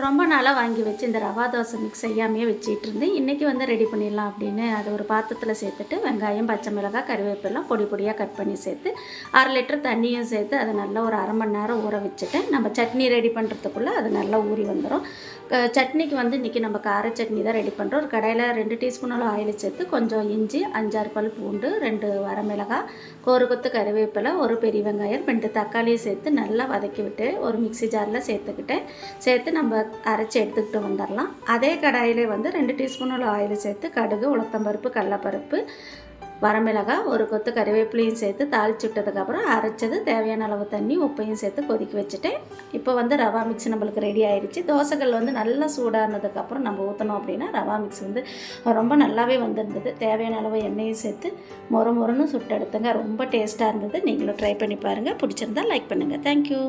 ரொம்ப நாளாக வாங்கி வச்சு இந்த ரவா தோசை மிக்ஸ் செய்யாமையே வச்சிட்டு இருந்தேன். இன்றைக்கி வந்து ரெடி பண்ணிடலாம் அப்படின்னு அது ஒரு பாத்திரத்தில் சேர்த்துட்டு வெங்காயம், பச்சை மிளகாய், கருவேப்பிலாம் பொடி பொடியாக கட் பண்ணி சேர்த்து 1/2 லிட்டர் தண்ணியும் சேர்த்து அதை நல்லா ஒரு 1/2 மணி நேரம் ஊற வச்சுட்டேன். நம்ம சட்னி ரெடி பண்ணுறதுக்குள்ளே அது நல்லா ஊறி வந்துடும். சட்னிக்கு வந்து இன்றைக்கி நம்ம கார சட்னி தான் ரெடி பண்ணுறோம். ஒரு கடையில் 2 டீஸ்பூன் ஆயில் சேர்த்து கொஞ்சம் இஞ்சி, 5-6 பல் பூண்டு, 2 வரமிளகாய், ஒரு கொத்து கருவேப்பிலை, ஒரு பெரிய வெங்காயம், 2 தக்காளியை சேர்த்து நல்லா வதக்கி விட்டு ஒரு மிக்ஸி ஜாரில் சேர்த்து நம்ம அரைச்சி எடுத்துக்கிட்டு வந்துடலாம். அதே கடாயிலே வந்து 2 டீஸ்பூன் ஆயில் சேர்த்து கடுகு, உளுத்தம்பருப்பு, கடலைப்பருப்பு, வரமிளகாய், ஒரு கொத்து கருவேப்பிலையும் சேர்த்து தாளிச்சு விட்டதுக்கப்புறம் அரைச்சது தேவையான அளவு தண்ணி, உப்பையும் சேர்த்து கொதிக்க வச்சுட்டேன். இப்போ வந்து ரவா மிக்ஸ் நம்மளுக்கு ரெடி ஆயிடுச்சு. தோசைகள் வந்து நல்லா சூடானதுக்கப்புறம் நம்ம ஊற்றணும் அப்படின்னா ரவா மிக்ஸ் வந்து ரொம்ப நல்லாவே வந்திருந்தது. தேவையான அளவு எண்ணெயும் சேர்த்து மொறுன்னு சுட்டு எடுத்துங்க. ரொம்ப டேஸ்ட்டாக இருந்தது. நீங்களும் ட்ரை பண்ணி பாருங்கள். பிடிச்சிருந்தா லைக் பண்ணுங்கள். தேங்க்யூ.